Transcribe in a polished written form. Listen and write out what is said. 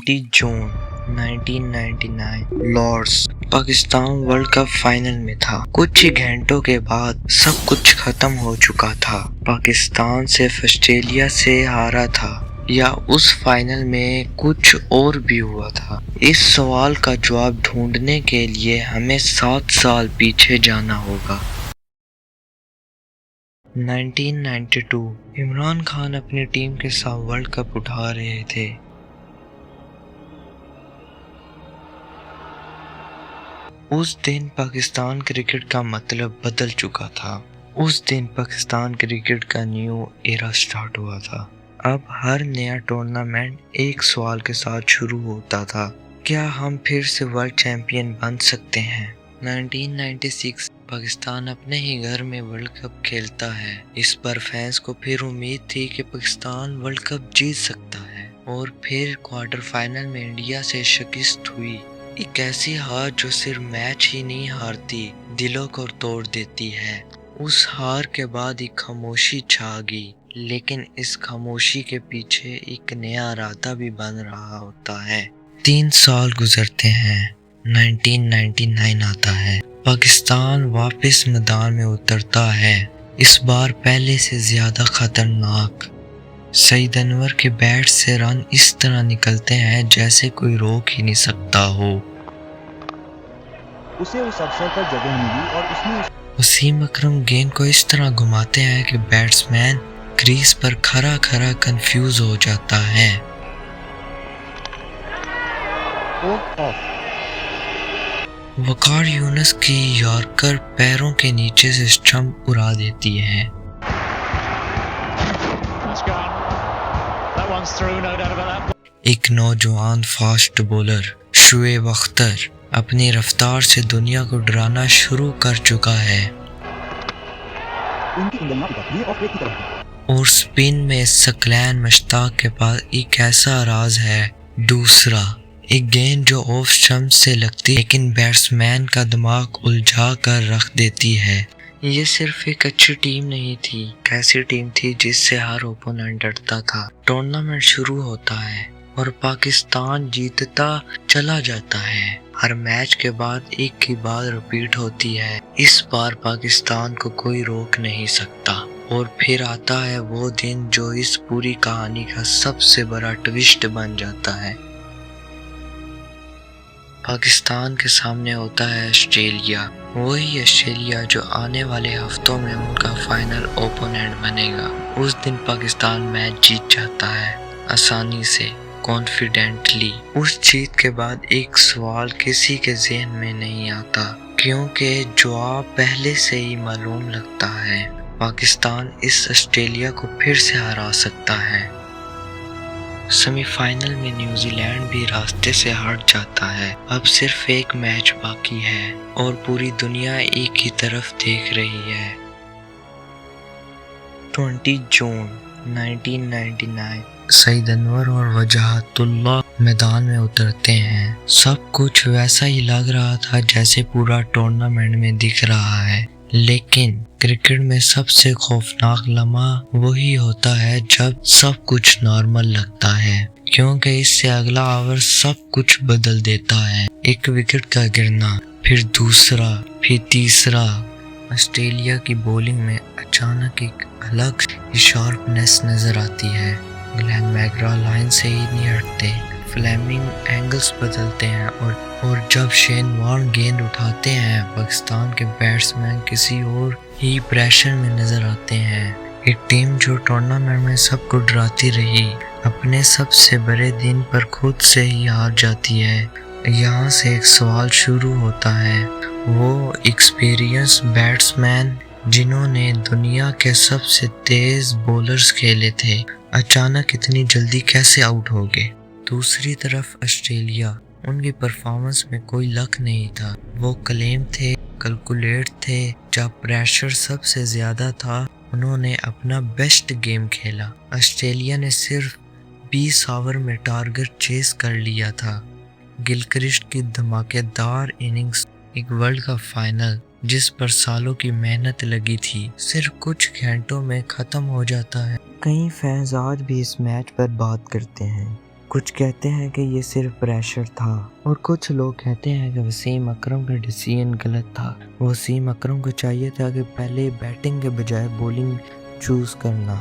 20 جون 1999 Lord's Pakistan world cup final میں تھا۔ کچھ ہی گھنٹوں کے بعد سب کچھ ختم ہو چکا تھا۔ پاکستان صرف آسٹریلیا سے ہارا تھا یا اس فائنل میں کچھ اور بھی ہوا تھا؟ اس سوال کا جواب ڈھونڈنے کے لیے ہمیں 7 سال پیچھے جانا ہوگا۔ 1992 عمران خان اپنی ٹیم کے ساتھ ورلڈ کپ اٹھا رہے تھے۔ اس دن پاکستان کرکٹ کا مطلب بدل چکا تھا۔ اس دن پاکستان کرکٹ کا نیو ایرا سٹارٹ ہوا تھا۔ اب ہر نیا ٹورنامنٹ ایک سوال کے ساتھ شروع ہوتا تھا: کیا ہم پھر سے ورلڈ چیمپئن بن سکتے ہیں؟ 1996 پاکستان اپنے ہی گھر میں ورلڈ کپ کھیلتا ہے۔ اس پر فینس کو پھر امید تھی کہ پاکستان ورلڈ کپ جیت سکتا ہے، اور پھر کوارٹر فائنل میں انڈیا سے شکست ہوئی۔ ایک ایسی ہار جو صرف میچ ہی نہیں ہارتی، دلوں کو توڑ دیتی ہے۔ اس ہار کے بعد ایک خاموشی چھا گئی، لیکن اس خاموشی کے پیچھے ایک نیا ارادہ بھی بن رہا ہوتا ہے۔ 3 سال گزرتے ہیں، 1999 آتا ہے۔ پاکستان واپس میدان میں اترتا ہے، اس بار پہلے سے زیادہ خطرناک۔ سعید انور کے بیٹ سے رن اس طرح نکلتے ہیں جیسے کوئی روک ہی نہیں سکتا ہو۔ اسے اس اوسر پر جگہ ملی اور اس نے وسیم اکرم گیند کو اس طرح گھماتے ہیں کہ بیٹسمین کریز پر کھڑا کھڑا کنفیوز ہو جاتا ہے۔ وقار یونس کی یارکر پیروں کے نیچے سے سٹمپ اڑا دیتی ہے۔ ایک نوجوان فاسٹ بولر شعیب اختر اپنی رفتار سے دنیا کو ڈرانا شروع کر چکا ہے، اور سپن میں ثقلین مشتاق کے پاس ایک ایسا راز ہے۔ دوسرا، ایک گیند جو آف سٹمپ سے لگتی لیکن بیٹسمین کا دماغ الجھا کر رکھ دیتی ہے۔ یہ صرف ایک اچھی ٹیم نہیں تھی، ایک ایسی ٹیم تھی جس سے ہر اوپوننٹ ڈرتا تھا۔ ٹورنامنٹ شروع ہوتا ہے اور پاکستان جیتتا چلا جاتا ہے۔ ہر میچ کے بعد ایک ہی بات ریپیٹ ہوتی ہے: اس بار پاکستان کو کوئی روک نہیں سکتا۔ اور پھر آتا ہے وہ دن جو اس پوری کہانی کا سب سے بڑا ٹوسٹ بن جاتا ہے۔ پاکستان کے سامنے ہوتا ہے آسٹریلیا، وہی آسٹریلیا جو آنے والے ہفتوں میں ان کا فائنل اوپوننٹ بنے گا۔ اس دن پاکستان میچ جیت جاتا ہے، آسانی سے، کانفیڈنٹلی۔ اس جیت کے بعد ایک سوال کسی کے ذہن میں نہیں آتا، کیونکہ جواب پہلے سے ہی معلوم لگتا ہے: پاکستان اس آسٹریلیا کو پھر سے ہرا سکتا ہے۔ سیمی فائنل میں نیوزی لینڈ بھی راستے سے ہٹ جاتا ہے۔ اب صرف ایک میچ باقی ہے اور پوری دنیا ایک ہی طرف دیکھ رہی ہے۔ 20 جون 1999 سعید انور اور وجاہت اللہ میدان میں اترتے ہیں۔ سب کچھ ویسا ہی لگ رہا تھا جیسے پورا ٹورنامنٹ میں دکھ رہا ہے، لیکن کرکٹ میں سب سے خوفناک لمحہ وہی ہوتا ہے جب سب کچھ نارمل لگتا ہے، کیونکہ اس سے اگلا اوور سب کچھ بدل دیتا ہے۔ ایک وکٹ کا گرنا، پھر دوسرا، پھر تیسرا۔ آسٹریلیا کی بولنگ میں اچانک ایک الگ شارپنیس نظر آتی ہے۔ گلین میکگرا لائن سے ہی نہیں ہٹتے، فلیمنگ اینگلز بدلتے ہیں، اور جب شین وارن گیند اٹھاتے ہیں، پاکستان کے بیٹسمین کسی اور ہی پریشر میں نظر آتے ہیں۔ ایک ٹیم جو ٹورنامنٹ میں سب کو ڈراتی رہی، اپنے سب سے بڑے دن پر خود سے ہی ہار جاتی ہے۔ یہاں سے ایک سوال شروع ہوتا ہے: وہ ایکسپیرینس بیٹسمین جنہوں نے دنیا کے سب سے تیز بولرز کھیلے تھے، اچانک اتنی جلدی کیسے آؤٹ ہو گئے؟ دوسری طرف آسٹریلیا، ان کی پرفارمنس میں کوئی لک نہیں تھا۔ وہ کلیم تھے، کیلکولیٹ تھے۔ جب پریشر سب سے زیادہ تھا، انہوں نے اپنا بیسٹ گیم کھیلا۔ آسٹریلیا نے صرف 20 اوور میں ٹارگٹ چیز کر لیا تھا۔ گلکرسٹ کی دھماکے دار اننگز، ایک ورلڈ کپ فائنل جس پر سالوں کی محنت لگی تھی، صرف کچھ گھنٹوں میں ختم ہو جاتا ہے۔ کئی فینز آج بھی اس میچ پر بات کرتے ہیں، کچھ کہتے ہیں کہ یہ صرف پریشر تھا اور کچھ لوگ کہتے ہیں کہ وسیم اکرم کا ڈیسیژن غلط تھا۔ وسیم اکرم کو چاہیے تھا کہ پہلے بیٹنگ کے بجائے بولنگ چوز کرنا۔